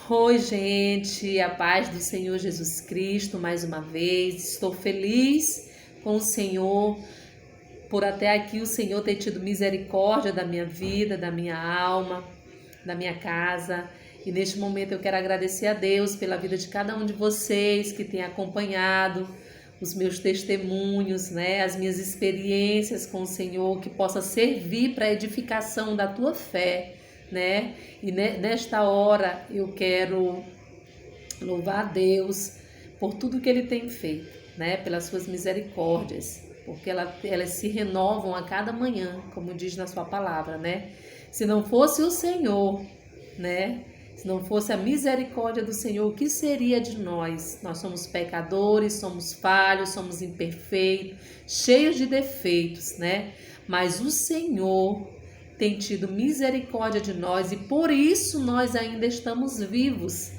Oi, gente, a paz do Senhor Jesus Cristo, mais uma vez. Estou feliz com o Senhor, por até aqui o Senhor ter tido misericórdia da minha vida, da minha alma, da minha casa. E neste momento eu quero agradecer a Deus pela vida de cada um de vocês que tem acompanhado os meus testemunhos, né, as minhas experiências com o Senhor, que possa servir para a edificação da tua fé, né? E nesta hora eu quero louvar a Deus por tudo que Ele tem feito, né? Pelas suas misericórdias, porque elas se renovam a cada manhã, como diz na sua palavra, né? Se não fosse o Senhor, né? Se não fosse a misericórdia do Senhor, o que seria de nós? Nós somos pecadores, somos falhos, somos imperfeitos, cheios de defeitos, né? Mas o Senhor tem tido misericórdia de nós e por isso nós ainda estamos vivos,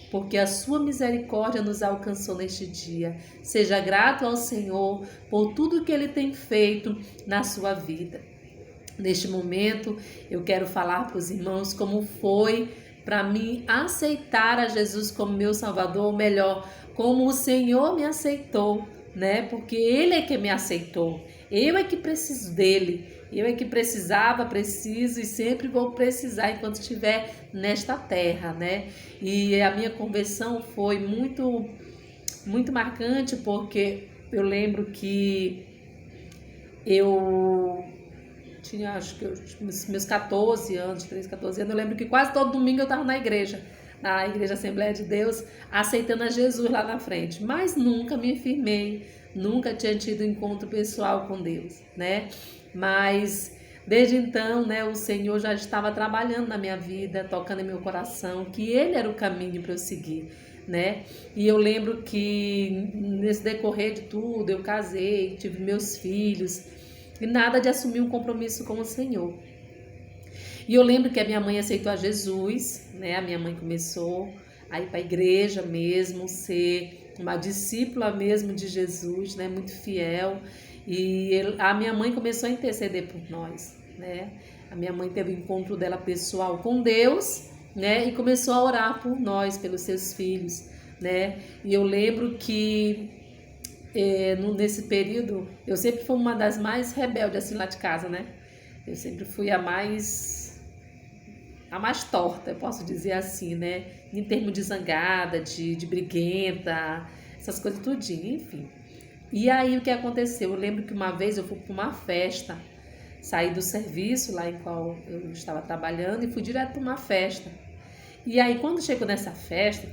porque a sua misericórdia nos alcançou neste dia. Seja grato ao Senhor por tudo que Ele tem feito na sua vida. Neste momento, eu quero falar para os irmãos como foi para mim aceitar a Jesus como meu Salvador, ou melhor, como o Senhor me aceitou, né? Porque Ele é que me aceitou. Eu é que preciso dele. Eu é que precisava, preciso e sempre vou precisar enquanto estiver nesta terra, né? E a minha conversão foi muito marcante, porque eu lembro que eu tinha, acho que meus 14 anos, 13, 14 anos, eu lembro que quase todo domingo eu estava na igreja Assembleia de Deus, aceitando a Jesus lá na frente, mas nunca me firmei, nunca tinha tido encontro pessoal com Deus, né? Mas desde então, né, o Senhor já estava trabalhando na minha vida, tocando em meu coração, que Ele era o caminho para eu seguir, né? E eu lembro que nesse decorrer de tudo, eu casei, tive meus filhos, e nada de assumir um compromisso com o Senhor. E eu lembro que a minha mãe aceitou a Jesus, né? A minha mãe começou a ir para a igreja mesmo, ser uma discípula mesmo de Jesus, né? Muito fiel. E a minha mãe começou a interceder por nós, né? A minha mãe teve um encontro dela pessoal com Deus, né? E começou a orar por nós, pelos seus filhos, né? E eu lembro que nesse período, eu sempre fui uma das mais rebeldes assim lá de casa, né? Eu sempre fui a mais torta, eu posso dizer assim, né? Em termos de zangada, de briguenta, essas coisas tudinho, enfim. E aí o que aconteceu? Eu lembro que uma vez eu fui para uma festa, saí do serviço lá em qual eu estava trabalhando e fui direto para uma festa. E aí quando chegou nessa festa,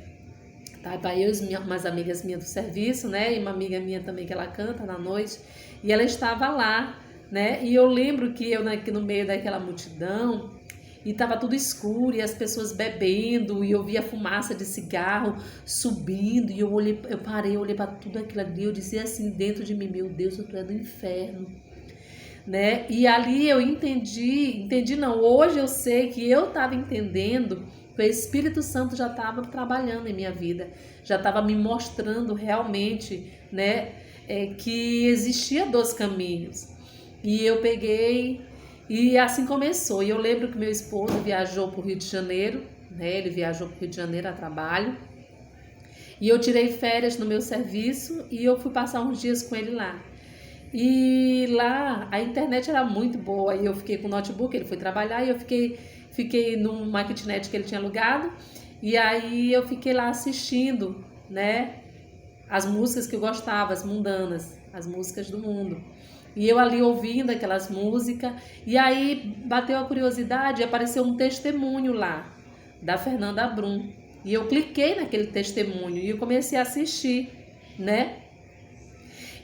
tava eu e umas amigas minhas do serviço, né? E uma amiga minha também que ela canta na noite. E ela estava lá, né? E eu lembro que eu aqui no meio daquela multidão e tava tudo escuro e as pessoas bebendo e eu via fumaça de cigarro subindo e eu parei, olhei para tudo aquilo ali, eu dizia assim dentro de mim, meu Deus, eu tô do inferno, né? E ali eu entendi não, hoje eu sei que eu estava entendendo que o Espírito Santo já estava trabalhando em minha vida, já estava me mostrando realmente, né, que existia 2 caminhos. E eu peguei e assim começou. E eu lembro que meu esposo viajou para o Rio de Janeiro, né? Ele viajou para o Rio de Janeiro a trabalho. E eu tirei férias no meu serviço e eu fui passar uns dias com ele lá. E lá a internet era muito boa e eu fiquei com o notebook, ele foi trabalhar e eu fiquei numa kitnet que ele tinha alugado e aí eu fiquei lá assistindo, né, as músicas que eu gostava, as mundanas, as músicas do mundo. E eu ali ouvindo aquelas músicas e aí bateu a curiosidade e apareceu um testemunho lá da Fernanda Brum. E eu cliquei naquele testemunho e eu comecei a assistir, né?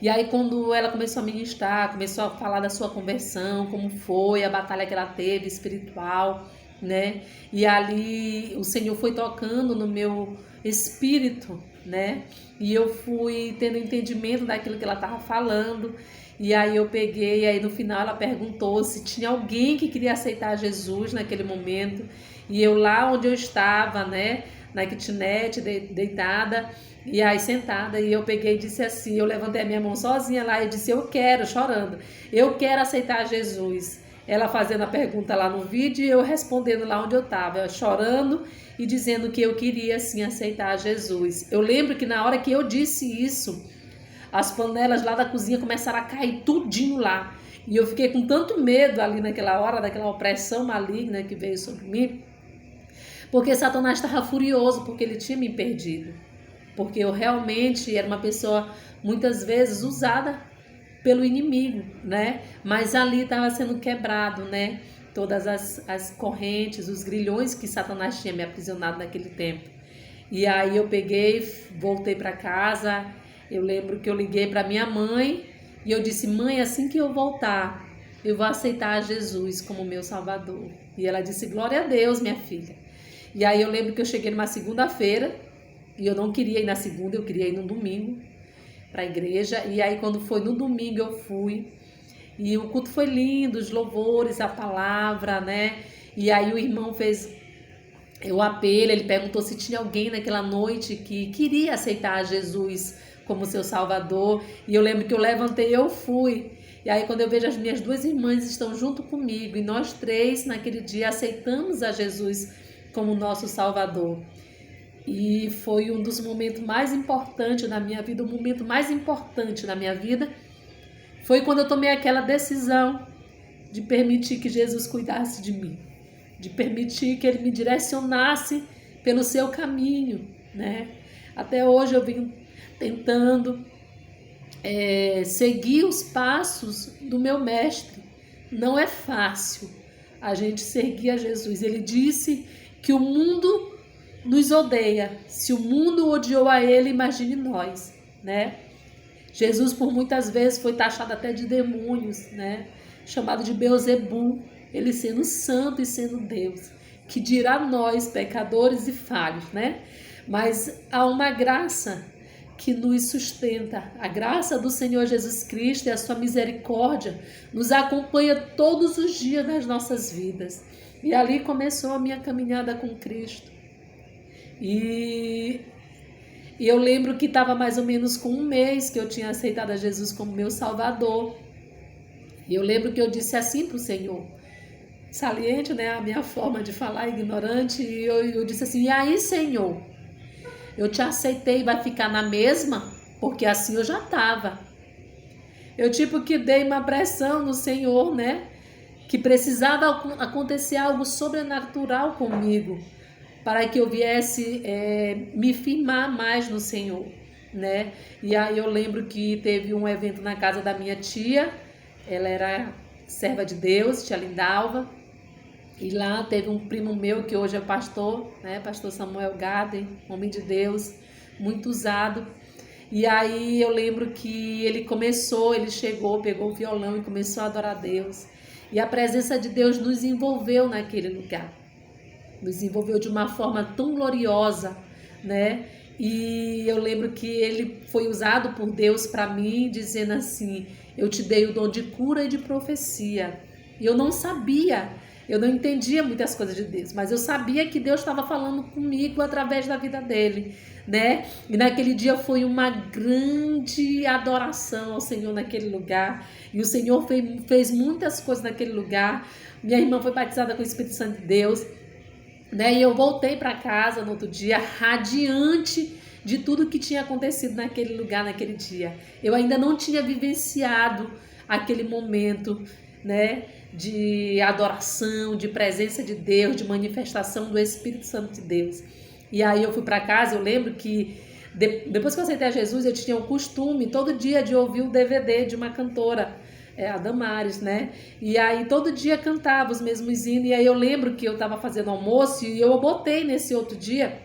E aí quando ela começou a ministrar, começou a falar da sua conversão, como foi a batalha que ela teve espiritual, né? E ali o Senhor foi tocando no meu espírito, né? E eu fui tendo entendimento daquilo que ela estava falando. E aí eu peguei, e aí no final ela perguntou se tinha alguém que queria aceitar Jesus naquele momento. E eu lá onde eu estava, né? Na kitnet, deitada, e aí sentada, e eu peguei e disse assim, eu levantei a minha mão sozinha lá e disse, eu quero, chorando, eu quero aceitar Jesus, ela fazendo a pergunta lá no vídeo e eu respondendo lá onde eu estava, chorando e dizendo que eu queria sim aceitar Jesus. Eu lembro que na hora que eu disse isso, as panelas lá da cozinha começaram a cair tudinho lá. E eu fiquei com tanto medo ali naquela hora, daquela opressão maligna que veio sobre mim, porque Satanás estava furioso, porque ele tinha me perdido. Porque eu realmente era uma pessoa, muitas vezes, usada pelo inimigo, né? Mas ali estava sendo quebrado, né? Todas as correntes, os grilhões que Satanás tinha me aprisionado naquele tempo. E aí eu peguei, voltei para casa. Eu lembro que eu liguei para minha mãe e eu disse: mãe, assim que eu voltar, eu vou aceitar Jesus como meu Salvador. E ela disse: glória a Deus, minha filha. E aí eu lembro que eu cheguei numa segunda-feira e eu não queria ir na segunda, eu queria ir no domingo para a igreja. E aí quando foi no domingo eu fui. E o culto foi lindo, os louvores, a palavra, né? E aí o irmão fez o apelo, ele perguntou se tinha alguém naquela noite que queria aceitar Jesus como seu Salvador. E eu lembro que eu levantei e eu fui. E aí quando eu vejo as minhas duas irmãs estão junto comigo e nós três naquele dia aceitamos a Jesus como nosso Salvador. E foi um dos momentos mais importantes da minha vida, o momento mais importante da minha vida foi quando eu tomei aquela decisão de permitir que Jesus cuidasse de mim, de permitir que Ele me direcionasse pelo seu caminho, né? Até hoje eu vim tentando seguir os passos do meu mestre. Não é fácil a gente seguir a Jesus. Ele disse que o mundo nos odeia. Se o mundo odiou a Ele, imagine nós, né? Jesus por muitas vezes foi taxado até de demônios, né? Chamado de Beelzebul, ele sendo santo e sendo Deus. Que dirá nós, pecadores e falhos, né? Mas há uma graça que nos sustenta. A graça do Senhor Jesus Cristo e a sua misericórdia nos acompanha todos os dias das nossas vidas. E ali começou a minha caminhada com Cristo. E eu lembro que estava mais ou menos com um mês que eu tinha aceitado a Jesus como meu Salvador. E eu lembro que eu disse assim para o Senhor, saliente, né, a minha forma de falar ignorante, e eu disse assim: e aí, Senhor, eu te aceitei, vai ficar na mesma? Porque assim eu já estava. Eu tipo que dei uma pressão no Senhor, né, que precisava acontecer algo sobrenatural comigo, para que eu viesse me firmar mais no Senhor, né? E aí eu lembro que teve um evento na casa da minha tia, ela era serva de Deus, tia Lindalva, e lá teve um primo meu que hoje é pastor, né? Pastor Samuel Gaden, homem de Deus, muito usado. E aí eu lembro que ele chegou, pegou o violão e começou a adorar a Deus. E a presença de Deus nos envolveu naquele lugar. Nos envolveu de uma forma tão gloriosa, né? E eu lembro que ele foi usado por Deus para mim, dizendo assim: eu te dei o dom de cura e de profecia. E eu não sabia, eu não entendia muitas coisas de Deus, mas eu sabia que Deus estava falando comigo através da vida dele, né? E naquele dia foi uma grande adoração ao Senhor naquele lugar. E o Senhor fez muitas coisas naquele lugar. Minha irmã foi batizada com o Espírito Santo de Deus. E eu voltei para casa no outro dia radiante de tudo que tinha acontecido naquele lugar, naquele dia. Eu ainda não tinha vivenciado aquele momento, né, de adoração, de presença de Deus, de manifestação do Espírito Santo de Deus. E aí eu fui para casa, eu lembro que depois que eu aceitei a Jesus, eu tinha o costume todo dia de ouvir o DVD de uma cantora, a Damares, né? E aí todo dia cantava os mesmos hinos. E aí eu lembro que eu estava fazendo almoço e eu botei nesse outro dia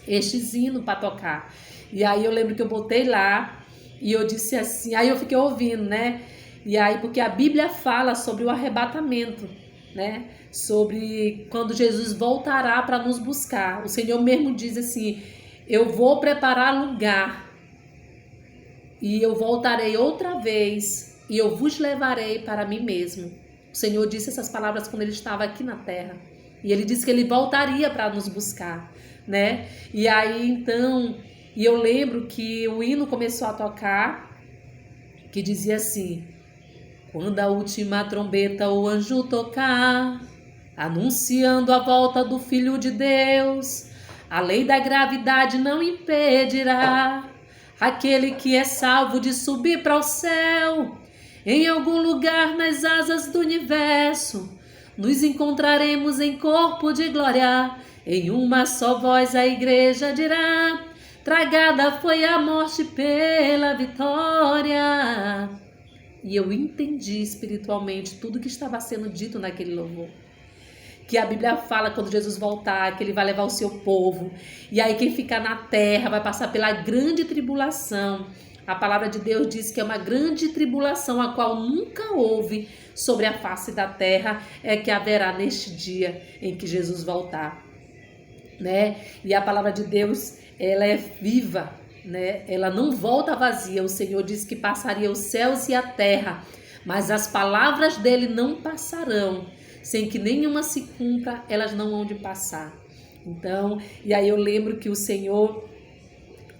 estes hinos para tocar. E aí eu lembro que eu botei lá e eu disse assim, aí eu fiquei ouvindo, né? E aí porque a Bíblia fala sobre o arrebatamento, né? Sobre quando Jesus voltará para nos buscar. O Senhor mesmo diz assim: eu vou preparar lugar e eu voltarei outra vez e eu vos levarei para mim mesmo. O Senhor disse essas palavras quando ele estava aqui na terra. E ele disse que ele voltaria para nos buscar, né? E aí então, e eu lembro que o hino começou a tocar, que dizia assim: Quando a última trombeta o anjo tocar, anunciando a volta do Filho de Deus, a lei da gravidade não impedirá aquele que é salvo de subir para o céu. Em algum lugar nas asas do universo, nos encontraremos em corpo de glória. Em uma só voz a igreja dirá: tragada foi a morte pela vitória. E eu entendi espiritualmente tudo que estava sendo dito naquele louvor. Que a Bíblia fala quando Jesus voltar, que ele vai levar o seu povo. E aí quem ficar na terra vai passar pela grande tribulação. A palavra de Deus diz que é uma grande tribulação, a qual nunca houve sobre a face da terra, é que haverá neste dia em que Jesus voltar, né? E a palavra de Deus, ela é viva, né? Ela não volta vazia. O Senhor disse que passaria os céus e a terra, mas as palavras dele não passarão. Sem que nenhuma se cumpra, elas não vão de passar. Então, e aí eu lembro que o Senhor,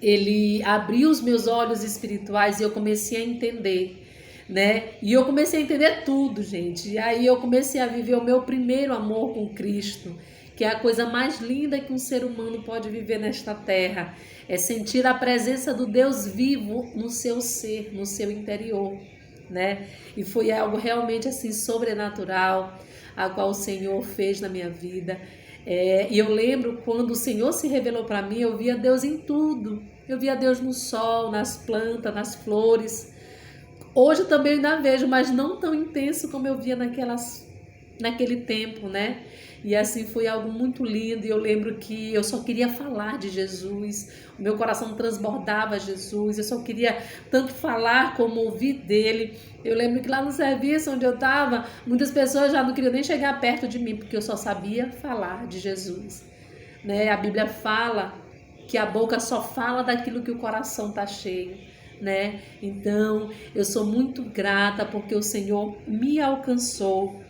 ele abriu os meus olhos espirituais e eu comecei a entender, né? E eu comecei a entender tudo, gente. E aí eu comecei a viver o meu primeiro amor com Cristo, que é a coisa mais linda que um ser humano pode viver nesta terra. É sentir a presença do Deus vivo no seu ser, no seu interior, né? E foi algo realmente assim sobrenatural, a qual o Senhor fez na minha vida. E eu lembro quando o Senhor se revelou para mim, eu via Deus em tudo. Eu via Deus no sol, nas plantas, nas flores. Hoje também eu ainda vejo, mas não tão intenso como eu via naquele tempo, né? E assim foi algo muito lindo. E eu lembro que eu só queria falar de Jesus. O meu coração transbordava Jesus. Eu só queria tanto falar como ouvir dele. Eu lembro que lá no serviço onde eu estava, muitas pessoas já não queriam nem chegar perto de mim, porque eu só sabia falar de Jesus, né? A Bíblia fala que a boca só fala daquilo que o coração está cheio, né? Então, eu sou muito grata porque o Senhor me alcançou.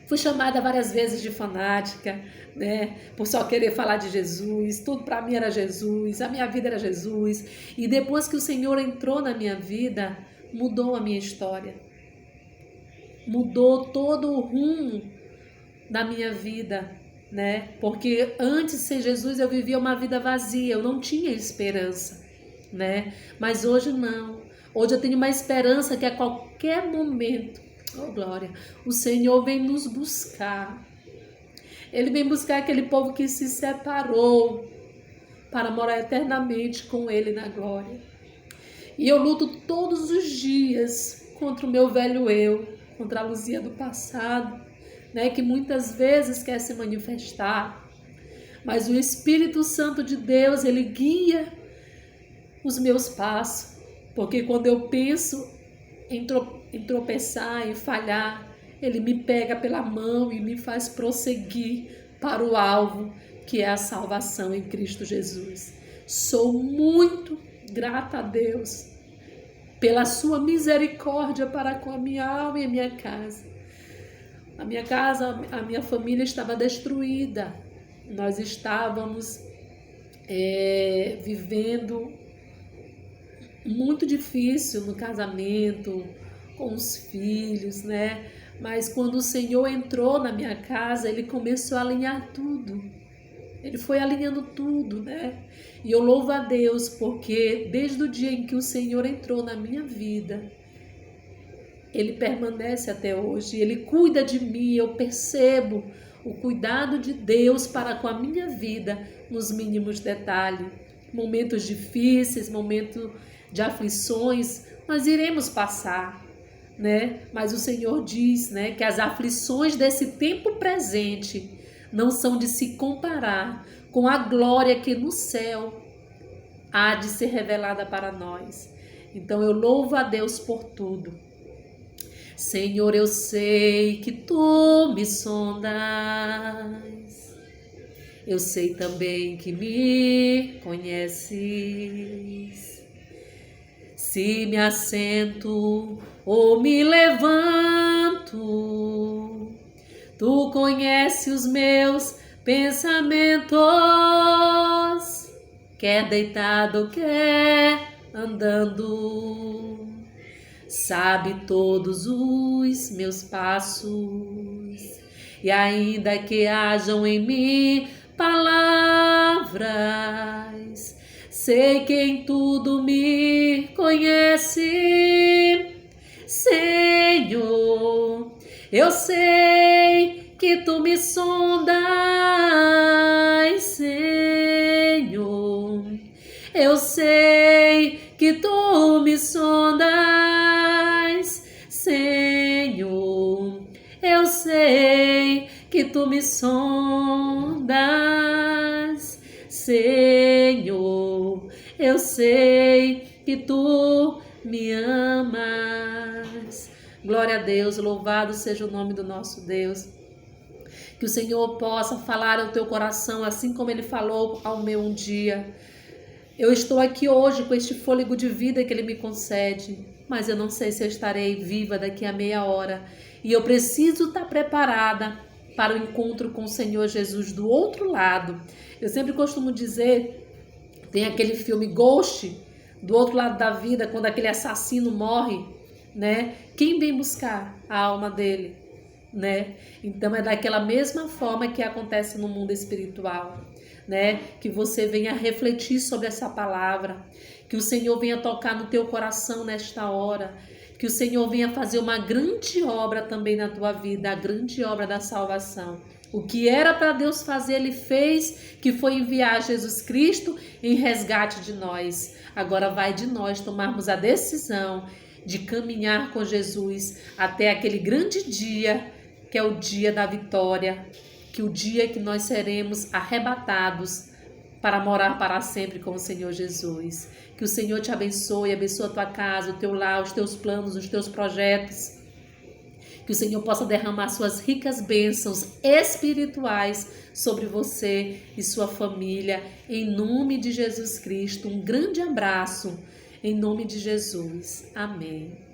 Fui chamada várias vezes de fanática, né? Por só querer falar de Jesus. Tudo para mim era Jesus, a minha vida era Jesus. E depois que o Senhor entrou na minha vida, mudou a minha história. Mudou todo o rumo da minha vida, né? Porque antes de ser Jesus eu vivia uma vida vazia, eu não tinha esperança, né? Mas hoje não. Hoje eu tenho uma esperança que a qualquer momento, oh glória, o Senhor vem nos buscar. Ele vem buscar aquele povo que se separou para morar eternamente com Ele na glória. E eu luto todos os dias contra o meu velho eu, contra a Luzia do passado, né, que muitas vezes quer se manifestar. Mas o Espírito Santo de Deus, ele guia os meus passos. Porque quando eu penso em tropeçar, em falhar, ele me pega pela mão e me faz prosseguir para o alvo, que é a salvação em Cristo Jesus. Sou muito grata a Deus pela sua misericórdia para com a minha alma e a minha casa. A minha casa, a minha família estava destruída. Nós estávamos vivendo muito difícil no casamento, com os filhos, né? Mas quando o Senhor entrou na minha casa, ele começou a alinhar tudo. Ele foi alinhando tudo, né? E eu louvo a Deus porque desde o dia em que o Senhor entrou na minha vida, ele permanece até hoje. Ele cuida de mim, eu percebo o cuidado de Deus para com a minha vida nos mínimos detalhes. Momentos difíceis, momentos de aflições, nós iremos passar, né? Mas o Senhor diz, né, que as aflições desse tempo presente não são de se comparar com a glória que no céu há de ser revelada para nós. Então eu louvo a Deus por tudo. Senhor, eu sei que tu me sondas. Eu sei também que me conheces. Se me assento ou me levanto, tu conheces os meus pensamentos. Quer deitado, quer andando, sabe todos os meus passos. E ainda que hajam em mim palavras, sei que em tudo me conhece. Senhor, eu sei que tu me sondas, Senhor. Eu sei que tu me sondas, Senhor. Eu sei que tu me sondas, Senhor. Eu sei que tu me amas. Glória a Deus, louvado seja o nome do nosso Deus. Que o Senhor possa falar ao teu coração, assim como Ele falou ao meu um dia. Eu estou aqui hoje com este fôlego de vida que Ele me concede, mas eu não sei se eu estarei viva daqui a meia hora. E eu preciso estar preparada para o encontro com o Senhor Jesus do outro lado. Eu sempre costumo dizer, tem aquele filme Ghost, do outro lado da vida, quando aquele assassino morre, né? Quem vem buscar a alma dele, né? Então é daquela mesma forma que acontece no mundo espiritual, né? Que você venha refletir sobre essa palavra, que o Senhor venha tocar no teu coração nesta hora, que o Senhor venha fazer uma grande obra também na tua vida, a grande obra da salvação. O que era para Deus fazer, Ele fez, que foi enviar Jesus Cristo em resgate de nós. Agora vai de nós tomarmos a decisão de caminhar com Jesus até aquele grande dia, que é o dia da vitória, que o dia que nós seremos arrebatados para morar para sempre com o Senhor Jesus. Que o Senhor te abençoe, abençoe a tua casa, o teu lar, os teus planos, os teus projetos. Que o Senhor possa derramar suas ricas bênçãos espirituais sobre você e sua família. Em nome de Jesus Cristo, um grande abraço. Em nome de Jesus. Amém.